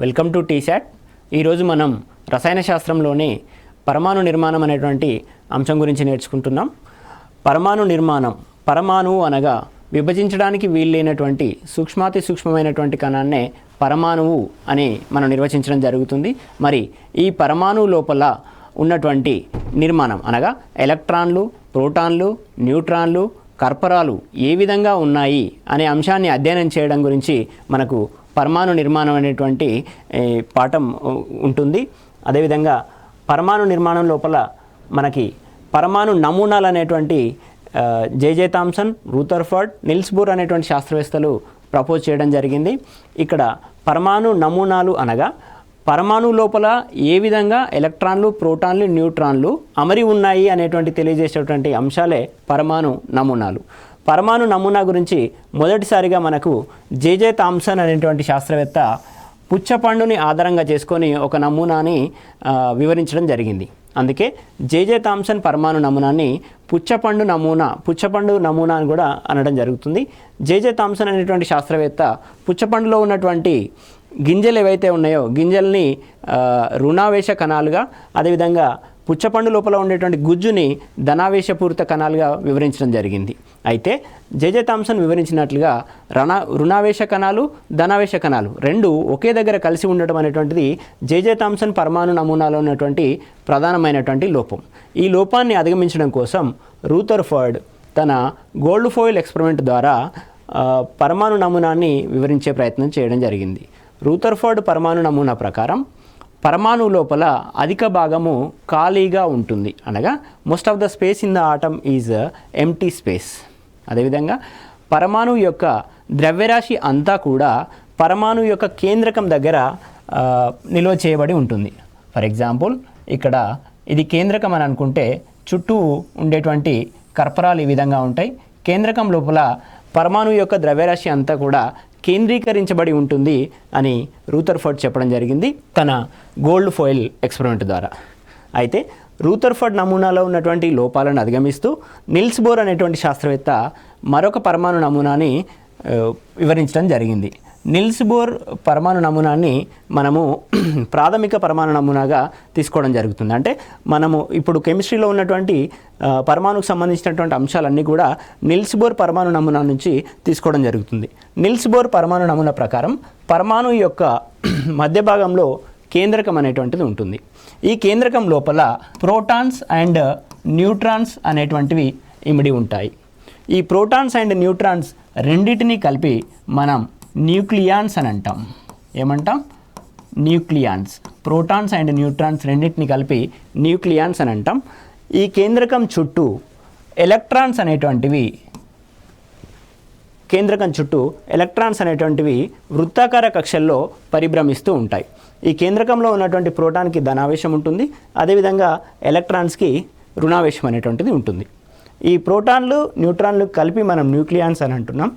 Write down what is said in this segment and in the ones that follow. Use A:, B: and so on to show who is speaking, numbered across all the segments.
A: Welcome to T-SAT. ఈరోజు మనం రసాయన శాస్త్రంలోనే పరమాణు నిర్మాణం అనేటువంటి అంశం గురించి నేర్చుకుంటున్నాం. పరమాణు నిర్మాణం, పరమాణువు అనగా విభజించడానికి వీల్లేనటువంటి సూక్ష్మాతి సూక్ష్మమైనటువంటి కణాన్నే పరమాణువు అని మనం నిర్వచించడం జరుగుతుంది. మరి ఈ పరమాణువు లోపల ఉన్నటువంటి నిర్మాణం అనగా ఎలక్ట్రాన్లు, ప్రోటాన్లు, న్యూట్రాన్లు, కర్పరాలు ఏ విధంగా ఉన్నాయి అనే అంశాన్ని అధ్యయనం చేయడం గురించి మనకు పరమాణు నిర్మాణం అనేటువంటి పాఠం ఉంటుంది. అదేవిధంగా పరమాణు నిర్మాణం లోపల మనకి పరమాణు నమూనాలు అనేటువంటి జే థామ్సన్, రూథర్ఫర్డ్, నిల్స్ బోర్ అనేటువంటి శాస్త్రవేత్తలు ప్రపోజ్ చేయడం జరిగింది. ఇక్కడ పరమాణు నమూనాలు అనగా పరమాణు లోపల ఏ విధంగా ఎలక్ట్రాన్లు, ప్రోటాన్లు, న్యూట్రాన్లు అమరి ఉన్నాయి అనేటువంటి తెలియజేసేటువంటి అంశాలే పరమాణు నమూనాలు. పరమాణు నమూనా గురించి మొదటిసారిగా మనకు జే థామ్సన్ అనేటువంటి శాస్త్రవేత్త పుచ్చపండుని ఆధారంగా చేసుకొని ఒక నమూనాని వివరించడం జరిగింది. అందుకే జే థామ్సన్ పరమాణు నమూనాన్ని పుచ్చపండు నమూనా అని కూడా అనడం జరుగుతుంది. జే థామ్సన్ అనేటువంటి శాస్త్రవేత్త పుచ్చపండులో ఉన్నటువంటి గింజలు ఏవైతే ఉన్నాయో గింజల్ని రుణావేశ కణాలుగా, అదేవిధంగా పుచ్చపండు లోపల ఉండేటువంటి గుజ్జుని ధనావేశపూరిత కణాలుగా వివరించడం జరిగింది. అయితే జే థామ్సన్ వివరించినట్లుగా రుణావేశ కణాలు, ధనావేశ కణాలు రెండు ఒకే దగ్గర కలిసి ఉండటం అనేటువంటిది జే థామ్సన్ పరమాణు నమూనాలో ఉన్నటువంటి ప్రధానమైనటువంటి లోపం. ఈ లోపాన్ని అధిగమించడం కోసం రూథర్ఫర్డ్ తన గోల్డ్ ఫాయిల్ ఎక్స్పెరిమెంట్ ద్వారా పరమాణు నమూనాన్ని వివరించే ప్రయత్నం చేయడం జరిగింది. రూథర్ఫర్డ్ పరమాణు నమూనా ప్రకారం పరమాణు లోపల అధిక భాగము ఖాళీగా ఉంటుంది, అనగా most of the space in the atom is empty space. అదేవిధంగా పరమాణు యొక్క ద్రవ్యరాశి అంతా కూడా పరమాణు యొక్క కేంద్రకం దగ్గర నిల్వ చేయబడి ఉంటుంది. ఫర్ ఎగ్జాంపుల్ ఇక్కడ ఇది కేంద్రకం అని అనుకుంటే చుట్టూ ఉండేటువంటి కర్పరాలు ఈ విధంగా ఉంటాయి. కేంద్రకం లోపల పరమాణు యొక్క ద్రవ్యరాశి అంతా కూడా కేంద్రీకరించబడి ఉంటుంది అని రూథర్ఫర్డ్ చెప్పడం జరిగింది తన గోల్డ్ ఫాయిల్ ఎక్స్పెరిమెంట్ ద్వారా. అయితే రూథర్ఫర్డ్ నమూనాలో ఉన్నటువంటి లోపాలను అధిగమిస్తూ నిల్స్ బోర్ అనేటువంటి శాస్త్రవేత్త మరొక పరమాణు నమూనాని వివరించడం జరిగింది. నిల్స్ బోర్ పరమాణు నమూనాన్ని మనము ప్రాథమిక పరమాణు నమూనాగా తీసుకోవడం జరుగుతుంది. అంటే మనము ఇప్పుడు కెమిస్ట్రీలో ఉన్నటువంటి పరమాణుకు సంబంధించినటువంటి అంశాలన్నీ కూడా నిల్స్ బోర్ పరమాణు నమూనా నుంచి తీసుకోవడం జరుగుతుంది. నిల్స్ బోర్ పరమాణు నమూనా ప్రకారం పరమాణు యొక్క మధ్య భాగంలో కేంద్రకం అనేటువంటిది ఉంటుంది. ఈ కేంద్రకం లోపల ప్రోటాన్స్ అండ్ న్యూట్రాన్స్ అనేటువంటివి ఇమిడి ఉంటాయి. ఈ ప్రోటాన్స్ అండ్ న్యూట్రాన్స్ రెండింటినీ కలిపి మనం న్యూక్లియాన్స్ అని అంటాం. ఏమంటాం? న్యూక్లియాన్స్. ప్రోటాన్స్ అండ్ న్యూట్రాన్స్ రెండింటిని కలిపి న్యూక్లియాన్స్ అని అంటాం. ఈ కేంద్రకం చుట్టూ ఎలక్ట్రాన్స్ అనేటువంటివి వృత్తాకార కక్షల్లో పరిభ్రమిస్తూ ఉంటాయి. ఈ కేంద్రకంలో ఉన్నటువంటి ప్రోటాన్కి ధనావేశం ఉంటుంది, అదేవిధంగా ఎలక్ట్రాన్స్కి రుణావేశం అనేటువంటిది ఉంటుంది. ఈ ప్రోటాన్లు, న్యూట్రాన్లు కలిపి మనం న్యూక్లియాన్స్ అని అంటున్నాం.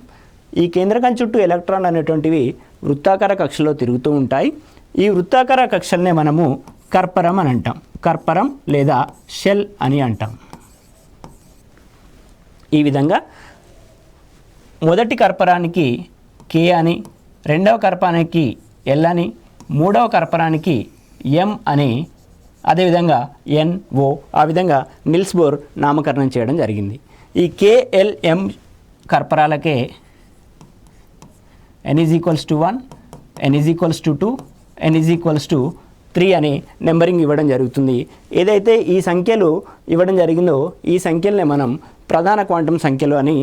A: ఈ కేంద్రకం చుట్టూ ఎలక్ట్రాన్లు అనేటువంటివి వృత్తాకార కక్షలో తిరుగుతూ ఉంటాయి. ఈ వృత్తాకార కక్షల్నే మనము కర్పరం అని అంటాం. కర్పరం లేదా షెల్ అని అంటాం. ఈ విధంగా మొదటి కర్పరానికి కే అని, రెండవ కర్పరానికి ఎల్ అని, మూడవ కర్పరానికి ఎం అని, అదేవిధంగా ఎన్ఓ, ఆ విధంగా నిల్స్ బోర్ నామకరణం చేయడం జరిగింది. ఈ KLM కర్పరాలకే n is equals to 1, n is equals to 2, n is equals to 3 అని నెంబరింగ్ ఇవ్వడం జరుగుతుంది. ఏదైతే ఈ సంఖ్యలు ఇవ్వడం జరిగిందో ఈ సంఖ్యలనే మనం ప్రధాన క్వాంటం సంఖ్యలు అని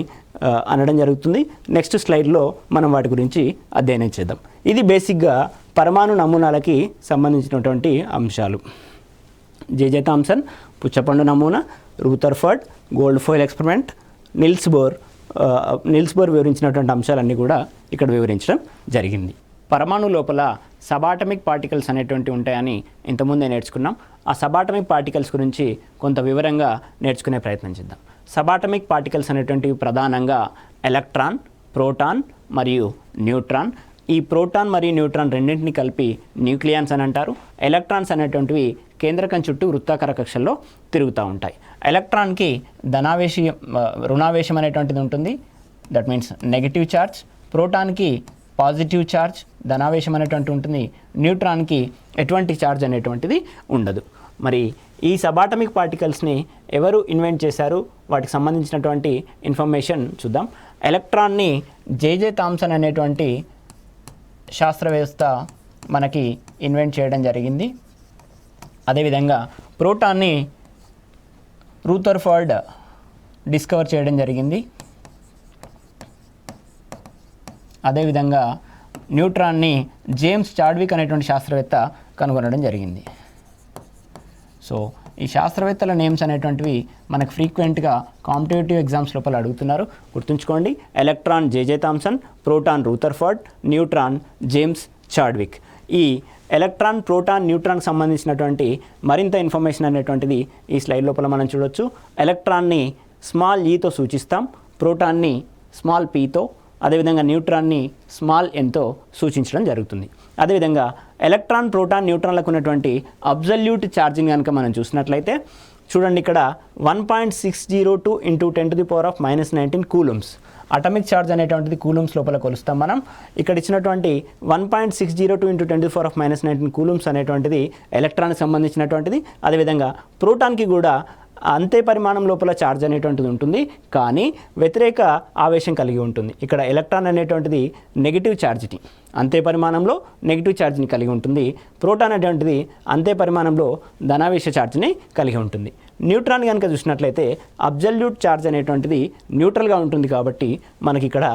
A: అనడం జరుగుతుంది. నెక్స్ట్ స్లైడ్లో మనం వాటి గురించి అధ్యయనం చేద్దాం. ఇది బేసిక్గా పరమాణు నమూనాలకి సంబంధించినటువంటి అంశాలు. జే థామ్సన్ పుచ్చపండు నమూనా, Rutherford gold foil experiment, Niels Bohr వివరించినటువంటి అంశాలన్నీ కూడా ఇక్కడ వివరించడం జరిగింది. పరమాణు లోపల సబాటమిక్ పార్టికల్స్ అనేటువంటి ఉంటాయని ఇంతకుముందే నేర్చుకున్నాం. ఆ సబాటమిక్ పార్టికల్స్ గురించి కొంత వివరంగా నేర్చుకునే ప్రయత్నం చేద్దాం. సబాటమిక్ పార్టికల్స్ అనేటువంటివి ప్రధానంగా ఎలక్ట్రాన్, ప్రోటాన్ మరియు న్యూట్రాన్. ఈ ప్రోటాన్ మరియు న్యూట్రాన్ రెండింటిని కలిపి న్యూక్లియాన్స్ అని అంటారు. ఎలక్ట్రాన్స్ అనేటువంటివి కేంద్రకం చుట్టూ వృత్తాకార కక్షల్లో తిరుగుతూ ఉంటాయి. ఎలక్ట్రాన్కి రుణావేశం అనేటువంటిది ఉంటుంది, దట్ మీన్స్ నెగటివ్ ఛార్జ్. ప్రోటాన్కి పాజిటివ్ ఛార్జ్ ధనావేశం అనేటువంటి ఉంటుంది, న్యూట్రాన్కి ఎటువంటి ఛార్జ్ అనేటువంటిది ఉండదు. మరి ఈ సబాటమిక్ పార్టికల్స్ని ఎవరు ఇన్వెంట్ చేశారు, వాటికి సంబంధించినటువంటి ఇన్ఫర్మేషన్ చూద్దాం. ఎలక్ట్రాన్ని జేజే థామ్సన్ అనేటువంటి శాస్త్రవేత్త మనకి ఇన్వెంట్ చేయడం జరిగింది. అదేవిధంగా ప్రోటాన్ని రూథర్ఫర్డ్ డిస్కవర్ చేయడం జరిగింది. అదేవిధంగా న్యూట్రాన్ని జేమ్స్ చాడ్విక్ అనేటువంటి శాస్త్రవేత్త కనుగొనడం జరిగింది. సో ఈ శాస్త్రవేత్తల నేమ్స్ అనేటువంటివి మనకు ఫ్రీక్వెంట్గా కాంపిటేటివ్ ఎగ్జామ్స్ లోపల అడుగుతున్నారు, గుర్తుంచుకోండి. Electron J J Thomson, proton Rutherford, neutron James Chadwick. ఈ ఎలక్ట్రాన్, ప్రోటాన్, న్యూట్రాన్కి సంబంధించినటువంటి మరింత ఇన్ఫర్మేషన్ అనేటువంటిది ఈ స్లైడ్ లోపల మనం చూడొచ్చు. ఎలక్ట్రాన్ని స్మాల్ ఈతో సూచిస్తాం, ప్రోటాన్ని స్మాల్ పీతో, అదేవిధంగా న్యూట్రాన్ని స్మాల్ ఎన్తో సూచించడం జరుగుతుంది. అదేవిధంగా ఎలక్ట్రాన్, ప్రోటాన్, న్యూట్రాన్లకు ఉన్నటువంటి అబ్జల్యూట్ ఛార్జింగ్ కనుక మనం చూసినట్లయితే చూడండి, ఇక్కడ 1.602 × 10⁻⁻19 కూలమ్స్ అటామిక్ ఛార్జ్ అనేటువంటిది కూలమ్స్ లోపల కొలుస్తాం మనం. ఇక్కడ ఇచ్చినటువంటి 1.602 × 10⁻⁻19 కూలమ్స్ అనేటువంటిది ఎలక్ట్రాన్కి సంబంధించినటువంటిది. అదేవిధంగా ప్రోటాన్కి కూడా అంతే పరిమాణం లోపల ఛార్జ్ అనేటువంటిది ఉంటుంది, కానీ వ్యతిరేక ఆవేశం కలిగి ఉంటుంది. ఇక్కడ ఎలక్ట్రాన్ అనేటువంటిది నెగిటివ్ ఛార్జ్ని, అంతే పరిమాణంలో నెగిటివ్ ఛార్జ్ని కలిగి ఉంటుంది. ప్రోటాన్ అనేటువంటిది అంతే పరిమాణంలో ధనావేశ ఛార్జ్ని కలిగి ఉంటుంది. న్యూట్రాన్ కనుక చూసినట్లయితే అబ్జల్యూట్ ఛార్జ్ అనేటువంటిది న్యూట్రల్గా ఉంటుంది, కాబట్టి మనకి ఇక్కడ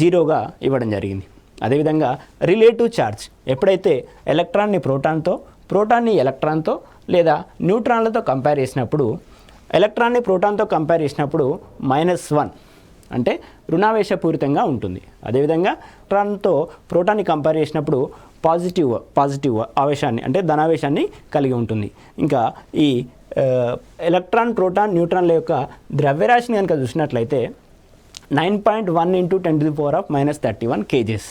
A: 0గా ఇవ్వడం జరిగింది. అదేవిధంగా రిలేటివ్ ఛార్జ్ ఎప్పుడైతే ఎలక్ట్రాన్ని ప్రోటాన్తో, ప్రోటాన్ని ఎలక్ట్రాన్తో లేదా న్యూట్రాన్లతో కంపేర్ చేసినప్పుడు, ఎలక్ట్రాన్ని ప్రోటాన్తో కంపేర్ చేసినప్పుడు -1 అంటే రుణావేశపూరితంగా ఉంటుంది. అదేవిధంగా ఎలక్ట్రాన్తో ప్రోటాన్ని కంపేర్ చేసినప్పుడు పాజిటివ్ ఆవేశాన్ని అంటే ధనావేశాన్ని కలిగి ఉంటుంది. ఇంకా ఈ ఎలక్ట్రాన్, ప్రోటాన్, న్యూట్రాన్ల యొక్క ద్రవ్యరాశిని కనుక చూసినట్లయితే 9.1 × 10⁻⁻31 కేజెస్.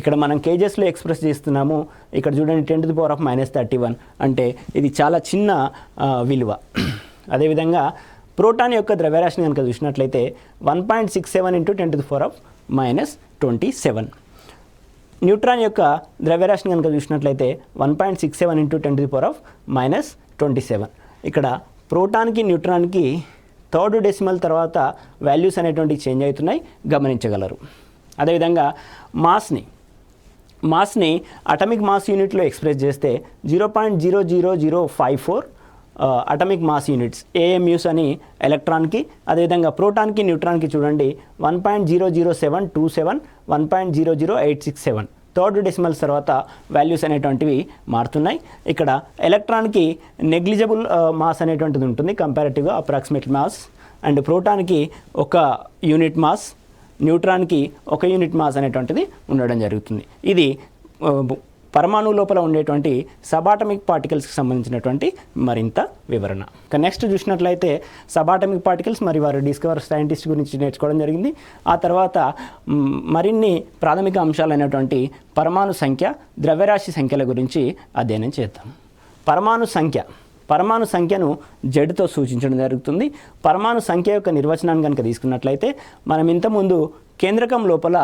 A: ఇక్కడ మనం కేజెస్లో ఎక్స్ప్రెస్ చేస్తున్నాము. ఇక్కడ చూడండి 10⁻⁻31 అంటే ఇది చాలా చిన్న విలువ. అదేవిధంగా ప్రోటాన్ యొక్క ద్రవ్యరాశిని కనుక చూసినట్లయితే 1.67 × 10⁻⁻27. న్యూట్రాన్ యొక్క ద్రవ్యరాశిని కనుక చూసినట్లయితే 1.67 × 10⁻⁻27. ఇక్కడ ప్రోటాన్కి, న్యూట్రాన్కి థర్డ్ డెసిమల్ తర్వాత వాల్యూస్ అనేటువంటి చేంజ్ అవుతున్నాయి, గమనించగలరు. అదేవిధంగా మాస్ని అటామిక్ మాస్ యూనిట్లో ఎక్స్ప్రెస్ చేస్తే 0.00054 అటామిక్ మాస్ యూనిట్స్ ఏఎంయూస్ అని ఎలక్ట్రాన్కి, అదేవిధంగా ప్రోటాన్కి, న్యూట్రాన్కి చూడండి 1.00727, 1.00867 థర్డ్ డెసిమల్స్ తర్వాత వాల్యూస్ అనేటువంటివి మారుతున్నాయి. ఇక్కడ ఎలక్ట్రాన్కి నెగ్లిజిబుల్ మాస్ అనేటువంటిది ఉంటుంది, కంపారిటివ్గా అప్రాక్సిమేట్ మాస్, అండ్ ప్రోటాన్కి 1 యూనిట్ మాస్, న్యూట్రాన్కి 1 యూనిట్ మాస్ అనేటువంటిది ఉండడం జరుగుతుంది. ఇది పరమాణు లోపల ఉండేటువంటి సబాటమిక్ పార్టికల్స్కి సంబంధించినటువంటి మరింత వివరణ. ఇక నెక్స్ట్ చూసినట్లయితే సబాటమిక్ పార్టికల్స్ మరి వారు డిస్కవర్ సైంటిస్ట్ గురించి నేర్చుకోవడం జరిగింది. ఆ తర్వాత మరిన్ని ప్రాథమిక అంశాలైనటువంటి పరమాణు సంఖ్య, ద్రవ్యరాశి సంఖ్యల గురించి అధ్యయనం చేద్దాం. పరమాణు సంఖ్యను జడ్తో సూచించడం జరుగుతుంది. పరమాణు సంఖ్య యొక్క నిర్వచనాన్ని కనుక తీసుకున్నట్లయితే మనం ఇంతకుముందు కేంద్రకం లోపల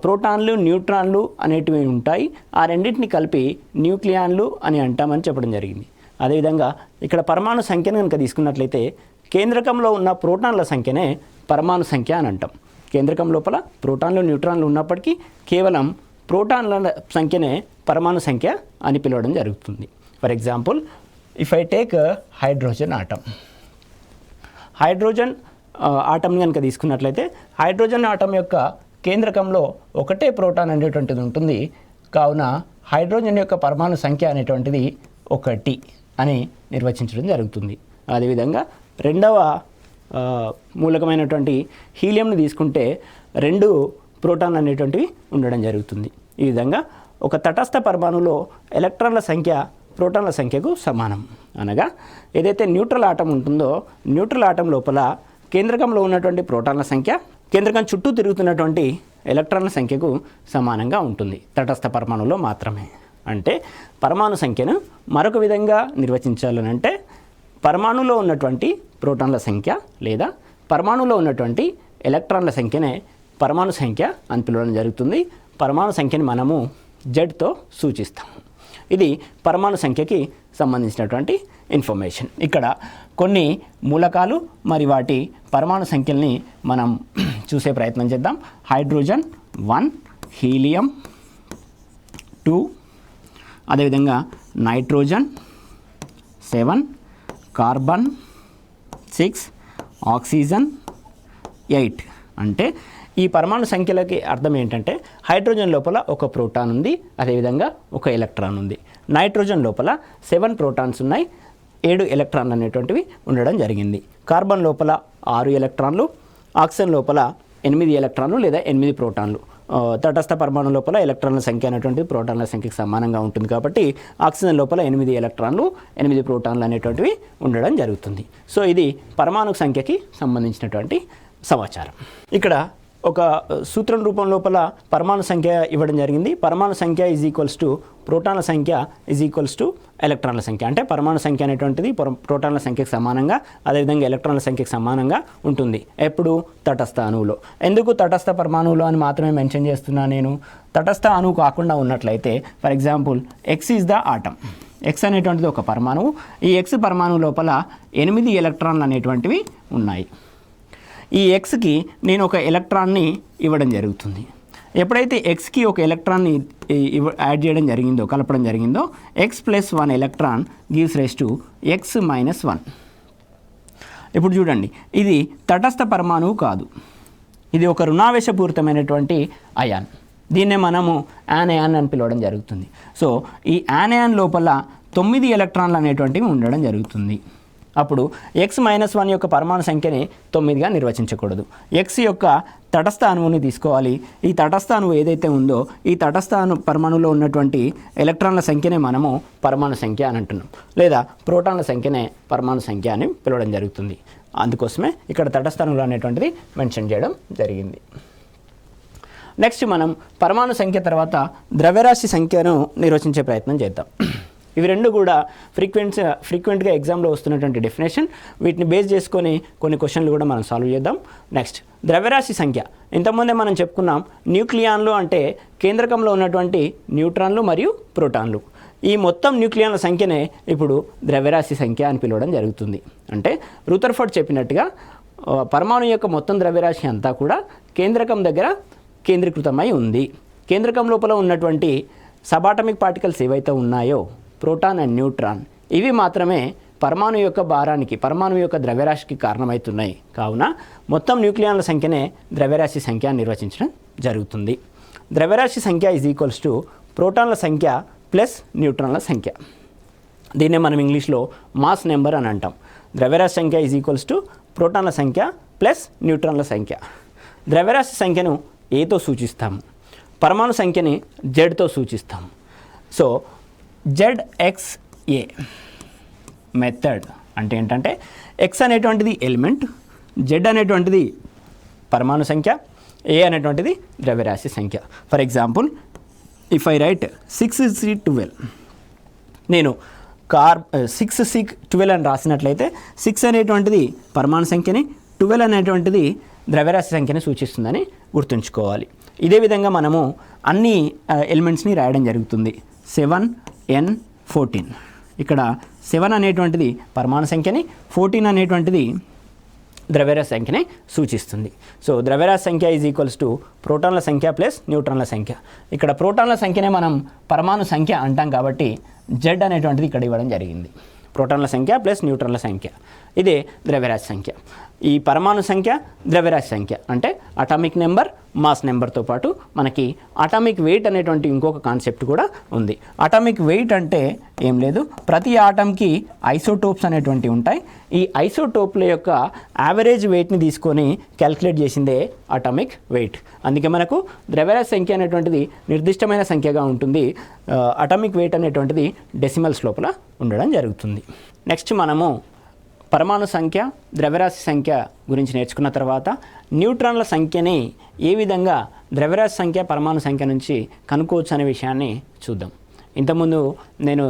A: ప్రోటాన్లు, న్యూట్రాన్లు అనేటివి ఉంటాయి. ఆ రెండింటిని కలిపి న్యూక్లియాన్లు అని అంటామని చెప్పడం జరిగింది. అదేవిధంగా ఇక్కడ పరమాణు సంఖ్యను కనుక తీసుకున్నట్లయితే కేంద్రకంలో ఉన్న ప్రోటాన్ల సంఖ్యనే పరమాణు సంఖ్య అని అంటాం. కేంద్రకం లోపల ప్రోటాన్లు, న్యూట్రాన్లు ఉన్నప్పటికీ కేవలం ప్రోటాన్ల సంఖ్యనే పరమాణు సంఖ్య అని పిలవడం జరుగుతుంది. For example, if I take hydrogen atom కనుక తీసుకున్నట్లయితే హైడ్రోజన్ ఆటమ్ యొక్క కేంద్రకంలో ఒకటే ప్రోటాన్ అనేటువంటిది ఉంటుంది. కావున హైడ్రోజన్ యొక్క పరమాణు సంఖ్య అనేటువంటిది 1 అని నిర్వచించడం జరుగుతుంది. అదేవిధంగా రెండవ మూలకమైనటువంటి హీలియంని తీసుకుంటే 2 ప్రోటాన్లు అనేటువంటివి ఉండడం జరుగుతుంది. ఈ విధంగా ఒక తటస్థ పరమాణులో ఎలక్ట్రాన్ల సంఖ్య ప్రోటాన్ల సంఖ్యకు సమానం. అనగా ఏదైతే న్యూట్రల్ ఆటం ఉంటుందో న్యూట్రల్ ఆటం లోపల కేంద్రకంలో ఉన్నటువంటి ప్రోటాన్ల సంఖ్య కేంద్రకం చుట్టూ తిరుగుతున్నటువంటి ఎలక్ట్రాన్ల సంఖ్యకు సమానంగా ఉంటుంది తటస్థ పరమాణువులో మాత్రమే. అంటే పరమాణు సంఖ్యను మరొక విధంగా నిర్వచించాలనంటే పరమాణులో ఉన్నటువంటి ప్రోటాన్ల సంఖ్య లేదా పరమాణులో ఉన్నటువంటి ఎలక్ట్రాన్ల సంఖ్యనే పరమాణు సంఖ్య అని పిలవడం జరుగుతుంది. పరమాణు సంఖ్యని మనము జెడ్తో సూచిస్తాము. ఇది పరమాణు సంఖ్యకి సంబంధించినటువంటి ఇన్ఫర్మేషన్. ఇక్కడ కొన్ని మూలకాలు మరి వాటి పరమాణు సంఖ్యల్ని మనం చూసే ప్రయత్నం చేద్దాం. హైడ్రోజన్ 1, హీలియం 2, అదేవిధంగా నైట్రోజన్ 7, కార్బన్ 6, ఆక్సిజన్ 8. అంటే ఈ పరమాణు సంఖ్యలకి అర్థం ఏంటంటే హైడ్రోజన్ లోపల ఒక ప్రోటాన్ ఉంది, అదేవిధంగా ఒక ఎలక్ట్రాన్ ఉంది. నైట్రోజన్ లోపల 7 ప్రోటాన్స్ ఉన్నాయి, 7 ఎలక్ట్రాన్లు అనేటువంటివి ఉండడం జరిగింది. కార్బన్ లోపల 6 ఎలక్ట్రాన్లు, ఆక్సిజన్ లోపల 8 ఎలక్ట్రాన్లు లేదా 8 ప్రోటాన్లు. తటస్థ పరమాణు లోపల ఎలక్ట్రాన్ల సంఖ్య అనేటువంటిది ప్రోటాన్ల సంఖ్యకు సమానంగా ఉంటుంది కాబట్టి ఆక్సిజన్ లోపల 8 ఎలక్ట్రాన్లు 8 ప్రోటాన్లు అనేటువంటివి ఉండడం జరుగుతుంది. సో ఇది పరమాణు సంఖ్యకి సంబంధించినటువంటి సమాచారం. ఇక్కడ ఒక సూత్రం రూపం లోపల పరమాణు సంఖ్య ఇవ్వడం జరిగింది. పరమాణు సంఖ్య ఈజ్ ఈక్వల్స్ టు ప్రోటాన్ల సంఖ్య ఈజ్ ఈక్వల్స్ టు ఎలక్ట్రాన్ల సంఖ్య. అంటే పరమాణు సంఖ్య అనేటువంటిది ప్రోటాన్ల సంఖ్యకు సమానంగా, అదేవిధంగా ఎలక్ట్రాన్ల సంఖ్యకు సమానంగా ఉంటుంది. ఎప్పుడు? తటస్థ అణువులో. ఎందుకు తటస్థ పరమాణువులో అని మాత్రమే మెన్షన్ చేస్తున్నాను నేను? తటస్థ అణువు కాకుండా ఉన్నట్లయితే for example X is the atom. X అనేటువంటిది ఒక పరమాణువు. ఈ ఎక్స్ పరమాణువు లోపల 8 ఎలక్ట్రాన్లు అనేటువంటివి ఉన్నాయి. ఈ ఎక్స్కి నేను ఒక ఎలక్ట్రాన్ని ఇవ్వడం జరుగుతుంది. ఎప్పుడైతే ఎక్స్కి ఒక ఎలక్ట్రాన్ని యాడ్ చేయడం జరిగిందో, కలపడం జరిగిందో, x plus 1 electron gives rise to x minus 1. ఇప్పుడు చూడండి, ఇది తటస్థ పరమాణువు కాదు, ఇది ఒక రుణావేశపూరితమైనటువంటి అయాన్. దీన్నే మనము యానయాన్ అని పిలవడం జరుగుతుంది. సో ఈ యానయాన్ లోపల 9 ఎలక్ట్రాన్లు అనేటువంటివి ఉండడం జరుగుతుంది. అప్పుడు ఎక్స్ మైనస్ 1 యొక్క పరమాణు సంఖ్యని 9గా నిర్వచించకూడదు. ఎక్స్ యొక్క తటస్థ అణువుని తీసుకోవాలి. ఈ తటస్థ అణువు ఏదైతే ఉందో ఈ తటస్థ పరమాణువులో ఉన్నటువంటి ఎలక్ట్రాన్ల సంఖ్యనే మనము పరమాణు సంఖ్య అని అంటున్నాం, లేదా ప్రోటాన్ల సంఖ్యనే పరమాణు సంఖ్య అని పిలవడం జరుగుతుంది. అందుకోసమే ఇక్కడ తటస్థ అణువులు అనేటువంటిది మెన్షన్ చేయడం జరిగింది. నెక్స్ట్ మనం పరమాణు సంఖ్య తర్వాత ద్రవ్యరాశి సంఖ్యను నిర్వచించే ప్రయత్నం చేద్దాం. ఇవి రెండు కూడా ఫ్రీక్వెంట్గా ఎగ్జామ్లో వస్తున్నటువంటి డెఫినేషన్. వీటిని బేస్ చేసుకొని కొన్ని క్వశ్చన్లు కూడా మనం సాల్వ్ చేద్దాం. నెక్స్ట్ ద్రవ్యరాశి సంఖ్య. ఇంతకుముందే మనం చెప్పుకున్నాం, న్యూక్లియాన్లు అంటే కేంద్రకంలో ఉన్నటువంటి న్యూట్రాన్లు మరియు ప్రోటాన్లు. ఈ మొత్తం న్యూక్లియాన్ల సంఖ్యనే ఇప్పుడు ద్రవ్యరాశి సంఖ్య అని పిలవడం జరుగుతుంది. అంటే రూథర్ఫర్డ్ చెప్పినట్టుగా పరమాణు యొక్క మొత్తం ద్రవ్యరాశి అంతా కూడా కేంద్రకం దగ్గర కేంద్రీకృతమై ఉంది. కేంద్రకం లోపల ఉన్నటువంటి సబాటమిక్ పార్టికల్స్ ఏవైతే ఉన్నాయో, ప్రోటాన్ అండ్ న్యూట్రాన్, ఇవి మాత్రమే పరమాణు యొక్క భారానికి, పరమాణు యొక్క ద్రవ్యరాశికి కారణమవుతున్నాయి. కావున మొత్తం న్యూక్లియాన్ల సంఖ్యనే ద్రవ్యరాశి సంఖ్య నిర్వచించడం జరుగుతుంది. ద్రవ్యరాశి సంఖ్య ఈజ్ ఈక్వల్స్ టు ప్రోటాన్ల సంఖ్య ప్లస్ న్యూట్రాన్ల సంఖ్య. దీన్నే మనం ఇంగ్లీష్లో మాస్ నెంబర్ అని అంటాం. ద్రవ్యరాశి సంఖ్య ఈజ్ ఈక్వల్స్ టు ప్రోటాన్ల సంఖ్య ప్లస్ న్యూట్రాన్ల సంఖ్య. ద్రవ్యరాశి సంఖ్యను ఏతో సూచిస్తాము, పరమాణు సంఖ్యని జెడ్తో సూచిస్తాము. సో ZXA మెథడ్ అంటే ఏంటంటే ఎక్స్ అనేటువంటిది ఎలిమెంట్, జెడ్ అనేటువంటిది పరమాణు సంఖ్య, ఏ అనేటువంటిది ద్రవ్యరాశి సంఖ్య. For example if I right 6C12, నేను 6C12 అని రాసినట్లయితే 6 అనేటువంటిది పరమాణు సంఖ్యని, 12 అనేటువంటిది ద్రవ్యరాశి సంఖ్యని సూచిస్తుందని గుర్తుంచుకోవాలి. ఇదే విధంగా మనము అన్ని ఎలిమెంట్స్ని రాయడం జరుగుతుంది. 7N14. ఇక్కడ 7 అనేటువంటిది పరమాణు సంఖ్యని, 14 అనేటువంటిది ద్రవ్యరాశి సంఖ్యని సూచిస్తుంది. సో ద్రవ్యరాశి సంఖ్య ఈజ్ ఈక్వల్స్ టు ప్రోటాన్ల సంఖ్య ప్లస్ న్యూట్రాన్ల సంఖ్య. ఇక్కడ ప్రోటాన్ల సంఖ్యనే మనం పరమాణు సంఖ్య అంటాం కాబట్టి జెడ్ అనేటువంటిది ఇక్కడ ఇవ్వడం జరిగింది. ప్రోటాన్ల సంఖ్య ప్లస్ న్యూట్రాన్ల సంఖ్య, ఇదే ద్రవ్యరాశి సంఖ్య. ఈ పరమాణు సంఖ్య ద్రవ్యరాశి సంఖ్య అంటే అటామిక్ నెంబర్, మాస్ నెంబర్తో పాటు మనకి అటామిక్ వెయిట్ అనేటువంటి ఇంకొక కాన్సెప్ట్ కూడా ఉంది. అటామిక్ వెయిట్ అంటే ఏం లేదు, ప్రతి ఆటంకి ఐసోటోప్స్ అనేటువంటివి ఉంటాయి. ఈ ఐసోటోప్ల యొక్క యావరేజ్ వెయిట్ని తీసుకొని క్యాల్కులేట్ చేసిందే అటామిక్ వెయిట్. అందుకే మనకు ద్రవ్యరాశి సంఖ్య అనేటువంటిది నిర్దిష్టమైన సంఖ్యగా ఉంటుంది. అటామిక్ వెయిట్ అనేటువంటిది డెసిమల్స్ లోపల ఉండడం జరుగుతుంది. నెక్స్ట్ మనము పరమాణు సంఖ్య, ద్రవ్యరాశి సంఖ్య గురించి నేర్చుకున్న తర్వాత న్యూట్రాన్ల సంఖ్యని ఏ విధంగా ద్రవ్యరాశి సంఖ్య, పరమాణు సంఖ్య నుంచి కనుక్కోవచ్చు అనే విషయాన్ని చూద్దాం. ఇంతకుముందు నేను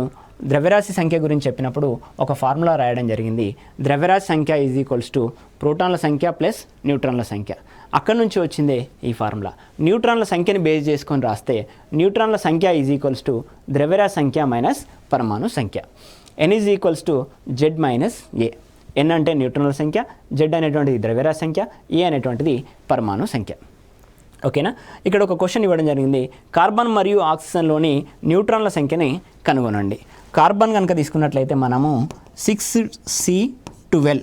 A: ద్రవ్యరాశి సంఖ్య గురించి చెప్పినప్పుడు ఒక ఫార్ములా రాయడం జరిగింది. ద్రవ్యరాశి సంఖ్య ఈజ్ ఈక్వల్స్ టు ప్రోటాన్ల సంఖ్య ప్లస్ న్యూట్రాన్ల సంఖ్య. అక్కడి నుంచి వచ్చిందే ఈ ఫార్ములా. న్యూట్రాన్ల సంఖ్యని బేస్ చేసుకొని రాస్తే న్యూట్రాన్ల సంఖ్య ఈజ్ ఈక్వల్స్ టు ద్రవ్యరాశి సంఖ్య మైనస్ పరమాణు సంఖ్య. n is equals to Z minus A. n అంటే న్యూట్రాన్ల సంఖ్య, z అనేటువంటిది ద్రవ్యరాశి సంఖ్య, ఏ అనేటువంటిది పరమాణు సంఖ్య. ఓకేనా. ఇక్కడ ఒక క్వశ్చన్ ఇవ్వడం జరిగింది. కార్బన్ మరియు ఆక్సిజన్లోని న్యూట్రాన్ల సంఖ్యని కనుగొనండి. కార్బన్ కనుక తీసుకున్నట్లయితే మనము 6C12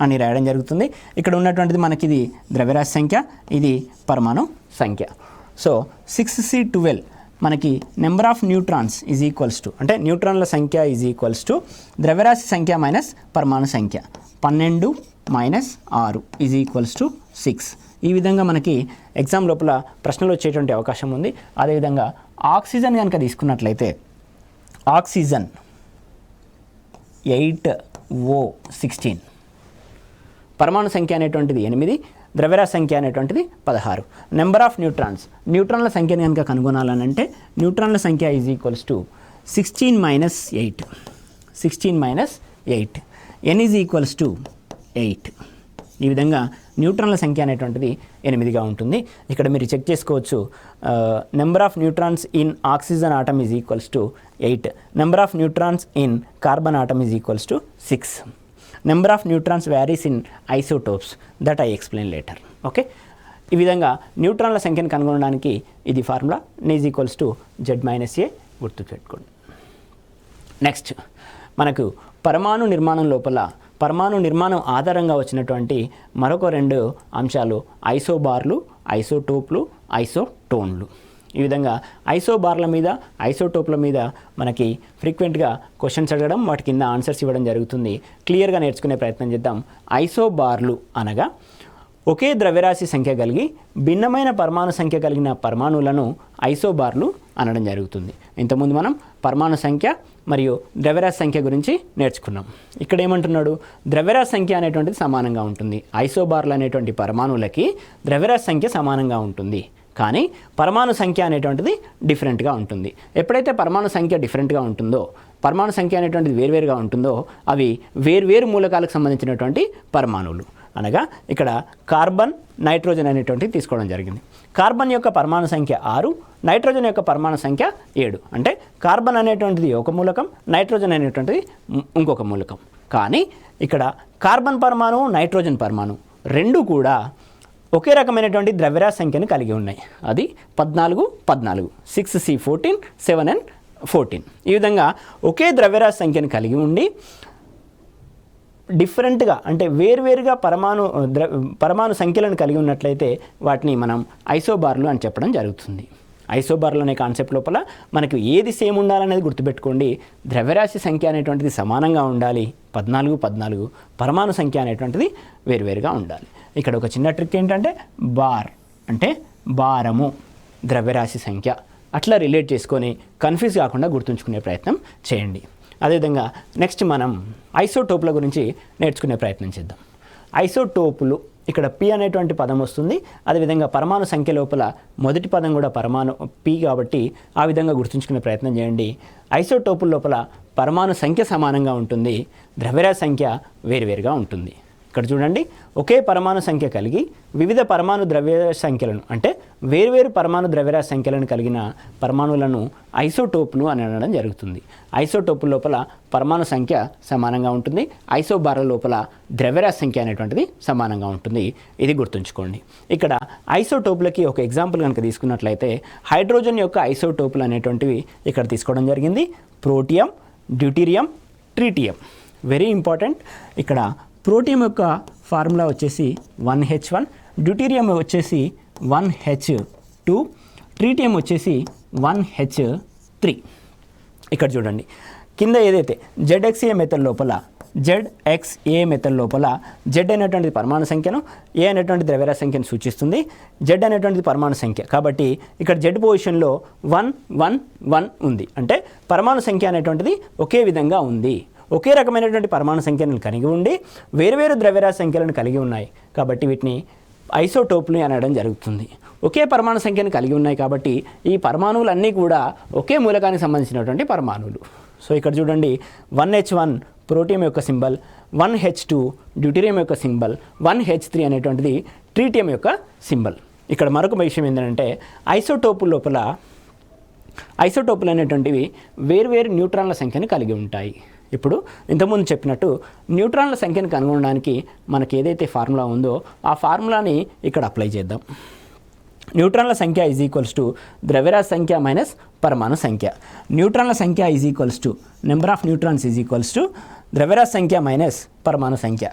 A: అని రాయడం జరుగుతుంది. ఇక్కడ ఉన్నటువంటిది మనకి ఇది ద్రవ్యరాశి సంఖ్య, ఇది పరమాణు సంఖ్య. సో 6C12 మనకి number of neutrons is equals to, అంటే న్యూట్రాన్ల సంఖ్య ఈజ్ ఈక్వల్స్ టు ద్రవ్యరాశి సంఖ్య మైనస్ పరమాణు సంఖ్య. 12 మైనస్ 6 ఈజ్ ఈక్వల్స్ టు 6. ఈ విధంగా మనకి ఎగ్జామ్ లోపల ప్రశ్నలు వచ్చేటువంటి అవకాశం ఉంది. అదేవిధంగా ఆక్సిజన్ కనుక తీసుకున్నట్లయితే ఆక్సిజన్ 8O16, పరమాణు సంఖ్య అనేటువంటిది 8, ద్రవ్యరాశి సంఖ్య అనేటువంటిది 16. నెంబర్ ఆఫ్ న్యూట్రాన్ల సంఖ్యని కనుక కనుగొనాలనంటే న్యూట్రాన్ల సంఖ్య is equals to 16 minus 8. 16 minus 8. n is equals to 8. ఈ విధంగా న్యూట్రాన్ల సంఖ్య అనేటువంటిది 8గా ఉంటుంది. ఇక్కడ మీరు చెక్ చేసుకోవచ్చు. Number of neutrons in oxygen atom is equals to 8. Number of neutrons in carbon atom is equals to 6. Number of neutrons varies in isotopes that I explain later. Okay. ఈ విధంగా న్యూట్రాన్ల సంఖ్యను కనుగొనడానికి ఇది formula. n is equals to Z minus A గుర్తుపెట్టుకోండి. Next మనకు పరమాణు నిర్మాణం లోపల పరమాణు నిర్మాణం ఆధారంగా వచ్చినటువంటి మరొక 2 అంశాలు ఐసోబార్లు, ఐసోటోప్లు, ఐసోటోన్లు. ఈ విధంగా ఐసోబార్ల మీద, ఐసోటోప్ల మీద మనకి ఫ్రీక్వెంట్గా క్వశ్చన్స్ అడగడం, వాటి కింద ఆన్సర్స్ ఇవ్వడం జరుగుతుంది. క్లియర్గా నేర్చుకునే ప్రయత్నం చేద్దాం. ఐసోబార్లు అనగా ఒకే ద్రవ్యరాశి సంఖ్య కలిగి భిన్నమైన పరమాణు సంఖ్య కలిగిన పరమాణువులను ఐసోబార్లు అనడం జరుగుతుంది. ఇంతకుముందు మనం పరమాణు సంఖ్య మరియు ద్రవ్యరాశి సంఖ్య గురించి నేర్చుకున్నాం. ఇక్కడ ఏమంటున్నాడు, ద్రవ్యరాశి సంఖ్య అనేటువంటిది సమానంగా ఉంటుంది. ఐసోబార్లు అనేటువంటి పరమాణువులకి ద్రవ్యరాశి సంఖ్య సమానంగా ఉంటుంది, కానీ పరమాణు సంఖ్య అనేటువంటిది డిఫరెంట్గా ఉంటుంది. ఎప్పుడైతే పరమాణు సంఖ్య డిఫరెంట్గా ఉంటుందో, పరమాణు సంఖ్య అనేటువంటిది వేరువేరుగా ఉంటుందో, అవి వేర్వేరు మూలకాలకు సంబంధించినటువంటి పరమాణువులు. అనగా ఇక్కడ కార్బన్, నైట్రోజన్ అనేటువంటిది తీసుకోవడం జరిగింది. కార్బన్ యొక్క పరమాణు సంఖ్య 6, నైట్రోజన్ యొక్క పరమాణు సంఖ్య 7. అంటే కార్బన్ అనేటువంటిది ఒక మూలకం, నైట్రోజన్ అనేటువంటిది ఇంకొక మూలకం. కానీ ఇక్కడ కార్బన్ పరమాణు, నైట్రోజన్ పరమాణు రెండు కూడా ఒకే రకమైనటువంటి ద్రవ్యరాశి సంఖ్యను కలిగి ఉన్నాయి. అది 14. 6C14, 7N14. ఈ విధంగా ఒకే ద్రవ్యరాశి సంఖ్యను కలిగి ఉండి డిఫరెంట్గా, అంటే వేరువేరుగా పరమాణు సంఖ్యలను కలిగి ఉన్నట్లయితే వాటిని మనం ఐసోబార్లు అని చెప్పడం జరుగుతుంది. ఐసోబార్లు అనే కాన్సెప్ట్ లోపల మనకు ఏది సేమ్ ఉండాలనేది గుర్తుపెట్టుకోండి. ద్రవ్యరాశి సంఖ్య అనేటువంటిది సమానంగా ఉండాలి, 14. పరమాణు సంఖ్య అనేటువంటిది వేరువేరుగా ఉండాలి. ఇక్కడ ఒక చిన్న ట్రిక్ ఏంటంటే బార్ అంటే భారము, ద్రవ్యరాశి సంఖ్య అట్లా రిలేట్ చేసుకొని కన్ఫ్యూజ్ కాకుండా గుర్తుంచుకునే ప్రయత్నం చేయండి. అదేవిధంగా నెక్స్ట్ మనం ఐసోటోప్ల గురించి నేర్చుకునే ప్రయత్నం చేద్దాం. ఐసోటోపులు, ఇక్కడ పి అనేటువంటి పదం వస్తుంది. అదేవిధంగా పరమాణు సంఖ్య లోపల మొదటి పదం కూడా పరమాణు పి కాబట్టి ఆ విధంగా గుర్తుంచుకునే ప్రయత్నం చేయండి. ఐసోటోపుల లోపల పరమాణు సంఖ్య సమానంగా ఉంటుంది, ద్రవ్యరాశి సంఖ్య వేరువేరుగా ఉంటుంది. ఇక్కడ చూడండి, ఒకే పరమాణు సంఖ్య కలిగి వివిధ పరమాణు ద్రవ్యరాశి సంఖ్యలను, అంటే వేరువేరు పరమాణు ద్రవ్యరాశి సంఖ్యలను కలిగిన పరమాణువులను ఐసోటోపులు అని అనడం జరుగుతుంది. ఐసోటోపుల లోపల పరమాణు సంఖ్య సమానంగా ఉంటుంది, ఐసోబార్ల లోపల ద్రవ్యరాశి సంఖ్య అనేటువంటిది సమానంగా ఉంటుంది. ఇది గుర్తుంచుకోండి. ఇక్కడ ఐసోటోపులకి ఒక ఎగ్జాంపుల్ కనుక తీసుకున్నట్లయితే హైడ్రోజన్ యొక్క ఐసోటోపులు అనేటువంటివి ఇక్కడ తీసుకోవడం జరిగింది. Protium, deuterium, tritium. Very important. ఇక్కడ ప్రోటియం యొక్క ఫార్ములా వచ్చేసి 1H1, డ్యూటీరియం వచ్చేసి 1H2, ట్రీటియం వచ్చేసి 1H3. ఇక్కడ చూడండి, కింద ఏదైతే ZXA మెథడ్ లోపల Z అనేటువంటిది పరమాణు సంఖ్యను, ఏ అనేటువంటి ద్రవ్యరాశి సంఖ్యను సూచిస్తుంది, Z అనేటువంటిది పరమాణు సంఖ్య. కాబట్టి ఇక్కడ Z పొజిషన్లో 1, 1, 1 ఉంది. అంటే పరమాణు సంఖ్య అనేటువంటిది ఒకే విధంగా ఉంది. ఒకే రకమైనటువంటి పరమాణు సంఖ్యలను కలిగి ఉండి వేరువేరు ద్రవ్యరాశి సంఖ్యలను కలిగి ఉన్నాయి కాబట్టి వీటిని ఐసోటోపులు అనడం జరుగుతుంది. ఒకే పరమాణు సంఖ్యను కలిగి ఉన్నాయి కాబట్టి ఈ పరమాణువులన్నీ కూడా ఒకే మూలకానికి సంబంధించినటువంటి పరమాణువులు. సో ఇక్కడ చూడండి 1H1 ప్రోటియం యొక్క సింబల్, 1H2 డ్యూటీరియం యొక్క సింబల్, 1H3 అనేటువంటిది ట్రీటియం యొక్క సింబల్. ఇక్కడ మరొక విషయం ఏంటంటే ఐసోటోపులు అనేటువంటివి వేర్వేరు న్యూట్రాన్ల సంఖ్యను కలిగి ఉంటాయి. ఇప్పుడు ఇంతకుముందు చెప్పినట్టు న్యూట్రాన్ల సంఖ్యను కనుగొనడానికి మనకి ఏదైతే ఫార్ములా ఉందో ఆ ఫార్ములాని ఇక్కడ అప్లై చేద్దాం. న్యూట్రాన్ల సంఖ్య ఈజ్ ఈక్వల్స్ టు ద్రవ్యరాశి సంఖ్య మైనస్ పరమాణు సంఖ్య. న్యూట్రాన్ల సంఖ్య is equals to number of neutrons is equals to ద్రవ్యరాశి సంఖ్య మైనస్ పరమాణు సంఖ్య.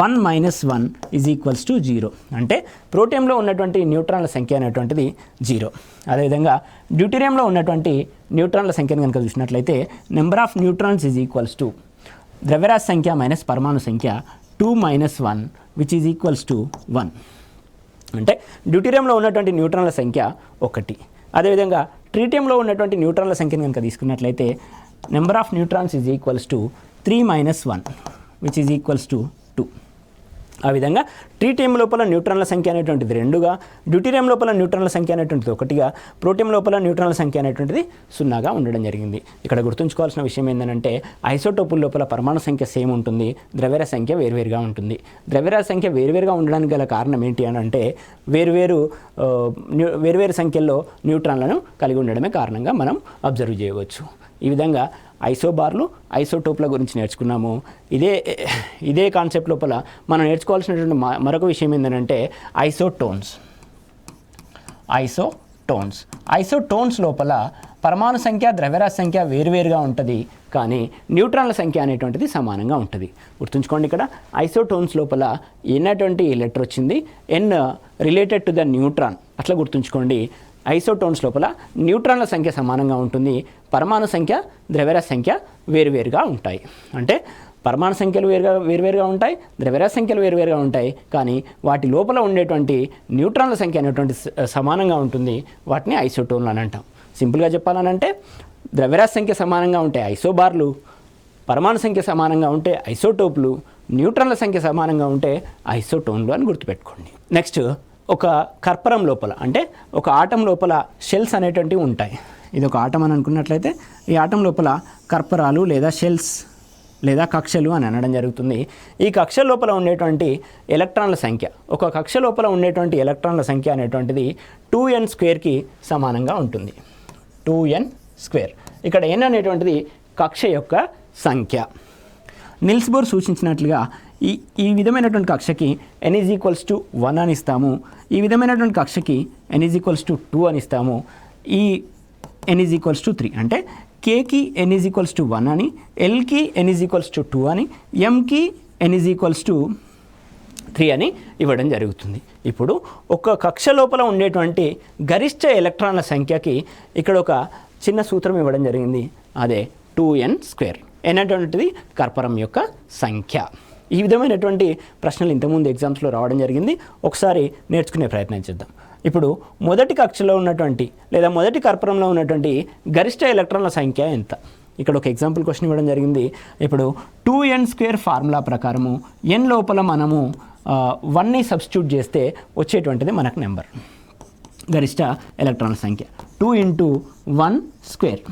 A: 1 - 1 ఈజ్ ఈక్వల్స్ టు 0. అంటే ప్రోటియంలో ఉన్నటువంటి న్యూట్రాన్ల సంఖ్య అనేటువంటిది 0. అదేవిధంగా డ్యూటీరియంలో ఉన్నటువంటి న్యూట్రాన్ల సంఖ్యను కనుక చూసినట్లయితే number of neutrons is equals to ద్రవ్యరాశి సంఖ్య మైనస్ పరమాణు సంఖ్య 2 - 1 విచ్ ఈజ్ ఈక్వల్స్ టు 1. అంటే డ్యూటీరియంలో ఉన్నటువంటి న్యూట్రాన్ల సంఖ్య 1. అదేవిధంగా ట్రీటియంలో ఉన్నటువంటి న్యూట్రాన్ల సంఖ్యను కనుక తీసుకున్నట్లయితే number of neutrons is equals to 3 - 1 which is equals to 2. ఆ విధంగా ట్రీటియం లోపల న్యూట్రాన్ల సంఖ్య అనేటువంటిది 2గా, డ్యూటీరియం లోపల న్యూట్రాన్ల సంఖ్య అనేటువంటిది 1గా, ప్రోటియం లోపల న్యూట్రాన్ల సంఖ్య అనేటువంటిది 0గా ఉండడం జరిగింది. ఇక్కడ గుర్తుంచుకోవాల్సిన విషయం ఏంటంటే ఐసోటోపుల లోపల పరమాణు సంఖ్య సేమ్ ఉంటుంది, ద్రవ్యరాశి సంఖ్య వేరువేరుగా ఉంటుంది. ద్రవ్యరాశి సంఖ్య వేరువేరుగా ఉండడానికి గల కారణం ఏంటి అని అంటే వేరువేరు సంఖ్యల్లో న్యూట్రాన్లను కలిగి ఉండడమే కారణంగా మనం అబ్జర్వ్ చేయవచ్చు. ఈ విధంగా ఐసోబార్లు, ఐసోటోప్ల గురించి నేర్చుకున్నాము. ఇదే కాన్సెప్ట్ లోపల మనం నేర్చుకోవాల్సినటువంటి మరొక విషయం ఏంటంటే ఐసోటోన్స్ లోపల పరమాణు సంఖ్య, ద్రవ్యరాశి సంఖ్య వేరువేరుగా ఉంటుంది, కానీ న్యూట్రాన్ల సంఖ్య అనేటువంటిది సమానంగా ఉంటుంది. గుర్తుంచుకోండి, ఇక్కడ ఐసోటోన్స్ లోపల ఎన్నటువంటి లెటర్ వచ్చింది, ఎన్ రిలేటెడ్ టు ద న్యూట్రాన్, అట్లా గుర్తుంచుకోండి. ఐసోటోన్స్ లోపల న్యూట్రాన్ల సంఖ్య సమానంగా ఉంటుంది, పరమాణు సంఖ్య, ద్రవ్యరాశి సంఖ్య వేరువేరుగా ఉంటాయి. అంటే పరమాణు సంఖ్యలు వేరువేరుగా ఉంటాయి, ద్రవ్యరాశి సంఖ్యలు వేరువేరుగా ఉంటాయి, కానీ వాటి లోపల ఉండేటువంటి న్యూట్రాన్ల సంఖ్య అనేటువంటి సమానంగా ఉంటుంది. వాటిని ఐసోటోన్లు అని అంటాం. సింపుల్గా చెప్పాలనంటే ద్రవ్యరాశి సంఖ్య సమానంగా ఉంటే ఐసోబార్లు, పరమాణు సంఖ్య సమానంగా ఉంటే ఐసోటోప్లు, న్యూట్రాన్ల సంఖ్య సమానంగా ఉంటే ఐసోటోన్లు అని గుర్తుపెట్టుకోండి. నెక్స్ట్, ఒక కర్పరం లోపల అంటే ఒక ఆటం లోపల షెల్స్ అనేటువంటివి ఉంటాయి. ఇది ఒక ఆటం అని అనుకున్నట్లయితే ఈ ఆటం లోపల కర్పరాలు లేదా షెల్స్ లేదా కక్షలు అని అనడం జరుగుతుంది. ఈ కక్ష లోపల ఉండేటువంటి ఎలక్ట్రాన్ల సంఖ్య, ఒక కక్ష లోపల ఉండేటువంటి ఎలక్ట్రాన్ల సంఖ్య అనేటువంటిది 2n² సమానంగా ఉంటుంది. 2n². ఇక్కడ n అనేటువంటిది కక్ష యొక్క సంఖ్య. నిల్స్ బోర్ సూచించినట్లుగా ఈ విధమైనటువంటి కక్షకి n ఈజ్ ఈక్వల్స్ టు 1 అని ఇస్తాము. ఈ విధమైనటువంటి కక్షకి n ఈజ్ ఈక్వల్స్ టు 2 అని ఇస్తాము. ఈ n ఈజ్ ఈక్వల్స్ టు 3 అంటే కేకి n ఈజ్ ఈక్వల్స్ టు 1 అని, ఎల్కి n ఈజ్ ఈక్వల్స్ టు 2 అని, ఎంకి n ఈజ్ ఈక్వల్స్ టు 3 అని ఇవ్వడం జరుగుతుంది. ఇప్పుడు ఒక కక్ష లోపల ఉండేటువంటి గరిష్ట ఎలక్ట్రాన్ల సంఖ్యకి ఇక్కడ ఒక చిన్న సూత్రం ఇవ్వడం జరిగింది, అదే 2n². n అనేటువంటిది కర్పరం యొక్క సంఖ్య. ఈ విధమైనటువంటి ప్రశ్నలు ఇంతకుముందు ఎగ్జామ్స్లో రావడం జరిగింది. ఒకసారి నేర్చుకునే ప్రయత్నం చేద్దాం. ఇప్పుడు మొదటి కక్షలో ఉన్నటువంటి లేదా మొదటి కర్పరంలో ఉన్నటువంటి గరిష్ట ఎలక్ట్రాన్ల సంఖ్య ఎంత? ఇక్కడ ఒక ఎగ్జాంపుల్ క్వశ్చన్ ఇవ్వడం జరిగింది. ఇప్పుడు 2n² ఫార్ములా ప్రకారము n లోపల మనము 1ని సబ్స్టిట్యూట్ చేస్తే వచ్చేటువంటిది మనకు నెంబర్, గరిష్ట ఎలక్ట్రాన్ల సంఖ్య 2 × 1²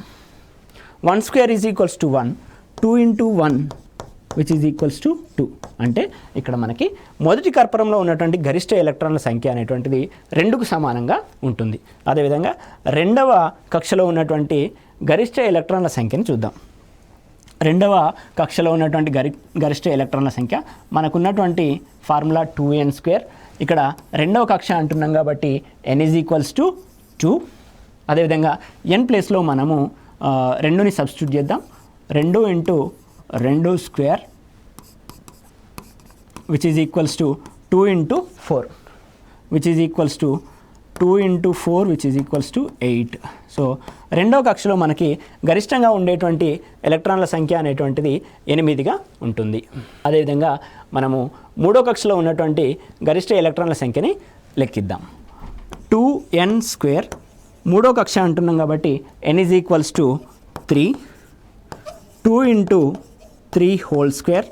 A: 1² is equals to 1, 2 × 1 which is equals to 2. అంటే ఇక్కడ మనకి మొదటి కర్పరంలో ఉన్నటువంటి గరిష్ట ఎలక్ట్రాన్ల సంఖ్య అనేటువంటిది 2కు సమానంగా ఉంటుంది. అదేవిధంగా రెండవ కక్షలో ఉన్నటువంటి గరిష్ట ఎలక్ట్రాన్ల సంఖ్యను చూద్దాం. రెండవ కక్షలో ఉన్నటువంటి గరిష్ట ఎలక్ట్రాన్ల సంఖ్య మనకున్నటువంటి ఫార్ములా 2n². ఇక్కడ రెండవ కక్ష అంటున్నాం కాబట్టి n ఈజ్ ఈక్వల్స్ టు 2. అదేవిధంగా n ప్లేస్లో మనము 2ని సబ్స్టిట్యూట్ చేద్దాం. 2 × 2² which is equals to 2 × 4 which is equals to 2 × 4 which is equals to 8. So రెండవ కక్షలో మనకి గరిష్టంగా ఉండేటువంటి ఎలక్ట్రాన్ల సంఖ్య అనేటువంటిది 8గా ఉంటుంది. అదేవిధంగా మనము మూడో కక్షలో ఉన్నటువంటి గరిష్ట ఎలక్ట్రాన్ల సంఖ్యని లెక్కిద్దాం. 2n². మూడో కక్ష అంటున్నాం కాబట్టి n ఈజ్ ఈక్వల్స్ టు 3. 2 × 3²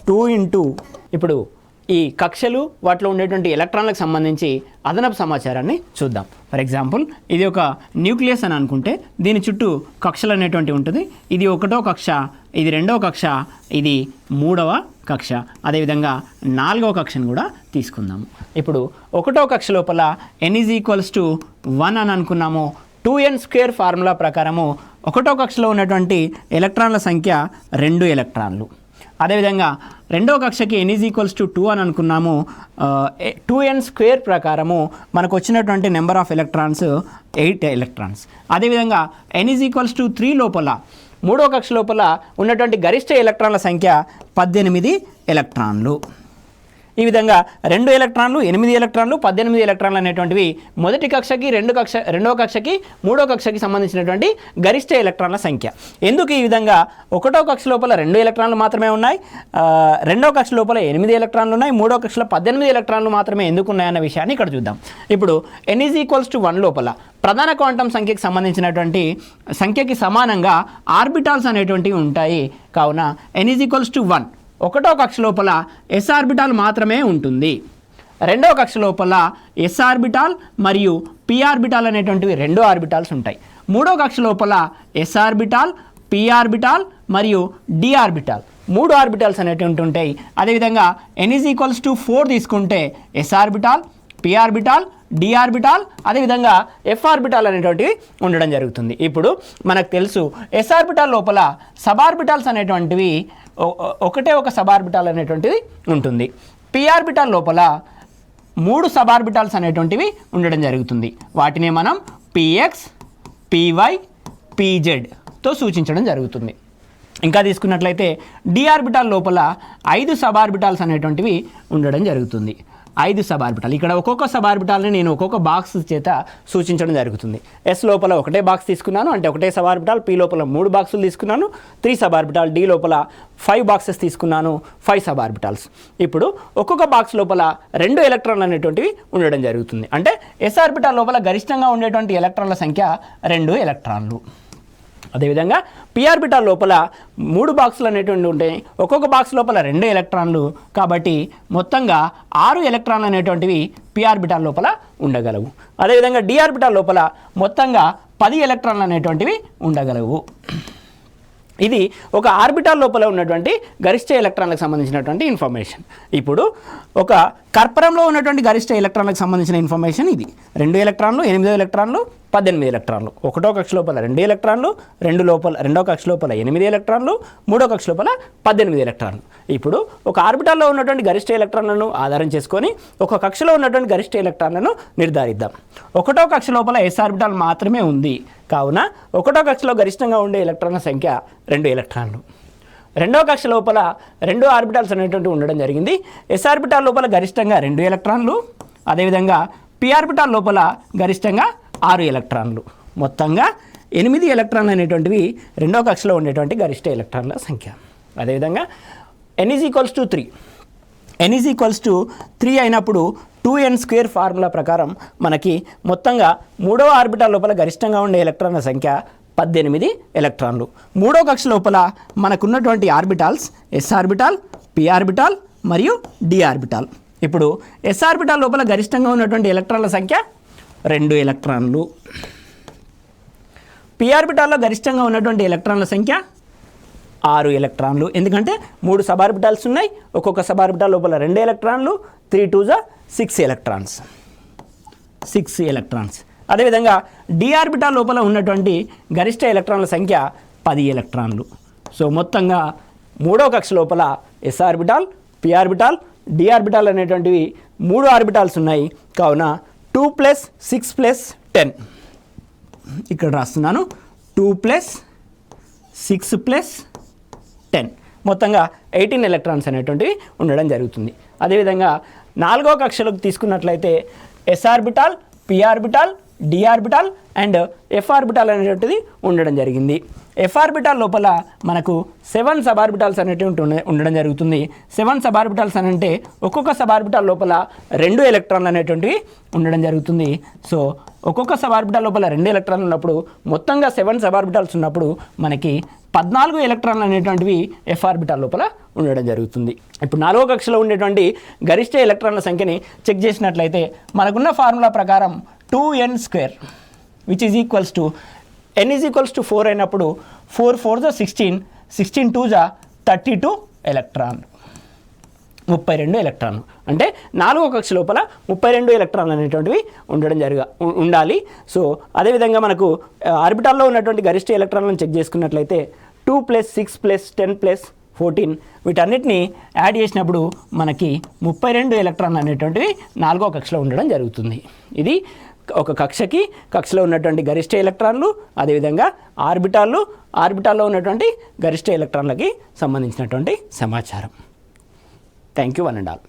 A: 2 × ఇప్పుడు ఈ కక్షలు వాటిలో ఉండేటువంటి ఎలక్ట్రాన్లకు సంబంధించి అదనపు సమాచారాన్ని చూద్దాం. ఫర్ ఎగ్జాంపుల్ ఇది ఒక న్యూక్లియస్ అని అనుకుంటే దీని చుట్టూ కక్షలు అనేటువంటి ఉంటుంది. ఇది 1వ కక్ష, ఇది 2వ కక్ష, ఇది 3వ కక్ష, అదేవిధంగా 4వ కక్షను కూడా తీసుకుందాము. ఇప్పుడు 1వ కక్ష లోపల n = 1 అని అనుకున్నాము. 2n² ఫార్ములా ప్రకారము 1వ కక్షలో ఉన్నటువంటి ఎలక్ట్రాన్ల సంఖ్య 2 ఎలక్ట్రాన్లు. అదేవిధంగా 2వ కక్షకి n = 2 అని అనుకున్నాము. 2n² ప్రకారము మనకు వచ్చినటువంటి నెంబర్ ఆఫ్ ఎలక్ట్రాన్స్ 8 ఎలక్ట్రాన్స్. అదేవిధంగా n = 3 లోపల 3వ కక్ష లోపల ఉన్నటువంటి గరిష్ట ఎలక్ట్రాన్ల సంఖ్య 18 ఎలక్ట్రాన్లు. ఈ విధంగా 2 ఎలక్ట్రాన్లు, 8 ఎలక్ట్రాన్లు, 18 ఎలక్ట్రాన్లు అనేటువంటివి మొదటి కక్షకి, రెండవ కక్షకి, 3వ కక్షకి సంబంధించినటువంటి గరిష్ట ఎలక్ట్రాన్ల సంఖ్య. ఎందుకు ఈ విధంగా 1వ కక్ష లోపల 2 ఎలక్ట్రాన్లు మాత్రమే ఉన్నాయి, 2వ కక్ష లోపల 8 ఎలక్ట్రాన్లు ఉన్నాయి, 3వ కక్షలో 18 ఎలక్ట్రాన్లు మాత్రమే ఎందుకు ఉన్నాయన్న విషయాన్ని ఇక్కడ చూద్దాం. ఇప్పుడు n = 1 లోపల ప్రధాన క్వాంటం సంఖ్యకి సంబంధించినటువంటి సంఖ్యకి సమానంగా ఆర్బిటాల్స్ అనేటువంటివి ఉంటాయి. కావున n = 1. 1వ కక్ష లోపల s ఆర్బిటాల్ మాత్రమే ఉంటుంది. 2వ కక్ష లోపల s ఆర్బిటాల్ మరియు p ఆర్బిటాల్ అనేటువంటివి 2 ఆర్బిటాల్స్ ఉంటాయి. 3వ కక్ష లోపల s ఆర్బిటాల్, p ఆర్బిటాల్ మరియు d ఆర్బిటాల్ 3 ఆర్బిటాల్స్ అనేటువంటి ఉంటాయి. అదేవిధంగా n = 4 తీసుకుంటే s orbital, p orbital, d orbital, అదేవిధంగా f ఆర్బిటాల్ అనేటువంటివి ఉండడం జరుగుతుంది. ఇప్పుడు మనకు తెలుసు s ఆర్బిటాల్ లోపల సబ్ ఆర్బిటాల్స్ అనేటువంటివి ఒకటే ఒక సబ్ ఆర్బిటాల్ అనేటువంటిది ఉంటుంది. p ఆర్బిటాల్ లోపల 3 సబ్ ఆర్బిటాల్స్ అనేటువంటివి ఉండడం జరుగుతుంది. వాటిని మనం px, py, pzతో సూచించడం జరుగుతుంది. ఇంకా తీసుకున్నట్లయితే d ఆర్బిటాల్ లోపల 5 సబ్ ఆర్బిటాల్స్ అనేటువంటివి ఉండడం జరుగుతుంది. 5 సబ్ ఆర్బిటాల్. ఇక్కడ ఒక్కొక్క సబ్ ఆర్బిటాల్ని నేను ఒక్కొక్క బాక్స్ చేత సూచించడం జరుగుతుంది. s లోపల ఒకటే బాక్స్ తీసుకున్నాను, అంటే ఒకటే సబ్ ఆర్బిటాల్. p లోపల 3 బాక్సులు తీసుకున్నాను, 3 సబ్ ఆర్బిటాల్. d లోపల 5 బాక్సెస్ తీసుకున్నాను, 5 సబ్ ఆర్బిటాల్స్. ఇప్పుడు ఒక్కొక్క బాక్స్ లోపల 2 ఎలక్ట్రాన్లు అనేటువంటివి ఉండడం జరుగుతుంది. అంటే s ఆర్బిటాల్ లోపల గరిష్టంగా ఉండేటువంటి ఎలక్ట్రాన్ల సంఖ్య 2 ఎలక్ట్రాన్లు. అదేవిధంగా p ఆర్బిటాల్ లోపల 3 బాక్సులు అనేటువంటి ఉంటాయి. ఒక్కొక్క బాక్స్ లోపల 2 ఎలక్ట్రాన్లు. కాబట్టి మొత్తంగా 6 ఎలక్ట్రాన్లు అనేటువంటివి p ఆర్బిటాల్ లోపల ఉండగలవు. అదేవిధంగా d ఆర్బిటాల్ లోపల మొత్తంగా 10 ఎలక్ట్రాన్లు అనేటువంటివి ఉండగలవు. ఇది ఒక ఆర్బిటాల్ లోపల ఉన్నటువంటి గరిష్ట ఎలక్ట్రాన్లకు సంబంధించినటువంటి ఇన్ఫర్మేషన్. ఇప్పుడు ఒక కర్పరంలో ఉన్నటువంటి గరిష్ట ఎలక్ట్రాన్లకు సంబంధించిన ఇన్ఫర్మేషన్ ఇది. 2 ఎలక్ట్రాన్లు, 8 ఎలక్ట్రాన్లు, 18 ఎలక్ట్రాన్లు. 1వ కక్ష లోపల 2 ఎలక్ట్రాన్లు, 2వ కక్ష లోపల 8 ఎలక్ట్రాన్లు, 3వ కక్ష లోపల 18 ఎలక్ట్రాన్లు. ఇప్పుడు ఒక ఆర్బిటాల్లో ఉన్నటువంటి గరిష్ట ఎలక్ట్రాన్లను ఆధారం చేసుకొని ఒక కక్షలో ఉన్నటువంటి గరిష్ట ఎలక్ట్రాన్లను నిర్ధారిద్దాం. 1వ కక్ష లోపల s ఆర్బిటాల్ మాత్రమే ఉంది. కావున 1వ కక్షలో గరిష్టంగా ఉండే ఎలక్ట్రాన్ల సంఖ్య 2 ఎలక్ట్రాన్లు. 2వ కక్ష లోపల 2 ఆర్బిటాల్స్ అనేటువంటి ఉండడం జరిగింది. s ఆర్బిటాల్ లోపల గరిష్టంగా 2 ఎలక్ట్రాన్లు, అదేవిధంగా p ఆర్బిటాల్ లోపల గరిష్టంగా 6 ఎలక్ట్రాన్లు. మొత్తంగా 8 ఎలక్ట్రాన్లు అనేటువంటివి 2వ కక్షలో ఉండేటువంటి గరిష్ట ఎలక్ట్రాన్ల సంఖ్య. అదేవిధంగా n = 3. n = 3 అయినప్పుడు 2n² ఫార్ములా ప్రకారం మనకి మొత్తంగా 3వ ఆర్బిటాల్ లోపల గరిష్టంగా ఉండే ఎలక్ట్రాన్ల సంఖ్య 18 ఎలక్ట్రాన్లు. 3వ కక్ష లోపల మనకున్నటువంటి orbitals s orbital, p orbital మరియు d ఆర్బిటాల్. ఇప్పుడు s ఆర్బిటాల్ లోపల గరిష్టంగా ఉన్నటువంటి ఎలక్ట్రాన్ల సంఖ్య 2 ఎలక్ట్రాన్లు. p ఆర్బిటాల్లో గరిష్టంగా ఉన్నటువంటి ఎలక్ట్రాన్ల సంఖ్య 6 ఎలక్ట్రాన్లు. ఎందుకంటే 3 సబ్ ఆర్బిటాల్స్ ఉన్నాయి. ఒక్కొక్క సబ్ ఆర్బిటాల్ లోపల 2 ఎలక్ట్రాన్లు, 3 2 6 ఎలక్ట్రాన్స్. 6 ఎలక్ట్రాన్స్. అదేవిధంగా d ఆర్బిటాల్ లోపల ఉన్నటువంటి గరిష్ట ఎలక్ట్రాన్ల సంఖ్య 10 ఎలక్ట్రాన్లు. సో మొత్తంగా 3వ కక్ష లోపల s orbital, p orbital, d orbital అనేటువంటివి 3 ఆర్బిటాల్స్ ఉన్నాయి. కావున 2 + 6 + 10 ఇక్కడ రాస్తున్నాను. 2 + 6 + 10 మొత్తంగా 18 ఎలక్ట్రాన్స్ అనేటువంటివి ఉండడం జరుగుతుంది. అదేవిధంగా 4వ కక్షలోకి తీసుకున్నట్లయితే s orbital, p orbital, d orbital and f orbital అనేటువంటిది ఉండడం జరిగింది. f ఆర్బిటాల్ లోపల మనకు 7 సబ్ ఆర్బిటాల్స్ అనేటువంటివి ఉండడం జరుగుతుంది. 7 సబ్ ఆర్బిటాల్స్ అని అంటే ఒక్కొక్క సబ్ ఆర్బిటాల్ లోపల 2 ఎలక్ట్రాన్లు అనేటువంటివి ఉండడం జరుగుతుంది. సో ఒక్కొక్క సబ్ ఆర్బిటాల్ లోపల 2 ఎలక్ట్రాన్లు ఉన్నప్పుడు మొత్తంగా 7 సబ్ ఆర్బిటాల్స్ ఉన్నప్పుడు మనకి 14 ఎలక్ట్రాన్లు అనేటువంటివి ఎఫ్ ఆర్బిటాల్ లోపల ఉండడం జరుగుతుంది. ఇప్పుడు 4వ కక్షలో ఉండేటువంటి గరిష్ట ఎలక్ట్రాన్ల సంఖ్యని చెక్ చేసినట్లయితే మనకున్న ఫార్ములా ప్రకారం 2n² which is equals to n is equals to 4 అయినప్పుడు 4 4 16, 16 2 32 ఎలక్ట్రాన్, 32 ఎలక్ట్రాన్లు. అంటే 4వ కక్ష లోపల 32 ఎలక్ట్రాన్లు అనేటువంటివి ఉండాలి. సో అదేవిధంగా మనకు ఆర్బిటాల్లో ఉన్నటువంటి గరిష్ట ఎలక్ట్రాన్లను చెక్ చేసుకున్నట్లయితే 2 + 6 + 10 + 14 వీటన్నిటిని యాడ్ చేసినప్పుడు మనకి 32 ఎలక్ట్రాన్లు అనేటువంటివి 4వ కక్షలో ఉండడం జరుగుతుంది. ఇది ఒక కక్షలో ఉన్నటువంటి గరిష్ట ఎలక్ట్రాన్లు, అదేవిధంగా ఆర్బిటాల్లో ఉన్నటువంటి గరిష్ట ఎలక్ట్రాన్లకి సంబంధించినటువంటి సమాచారం. Thank you one and all.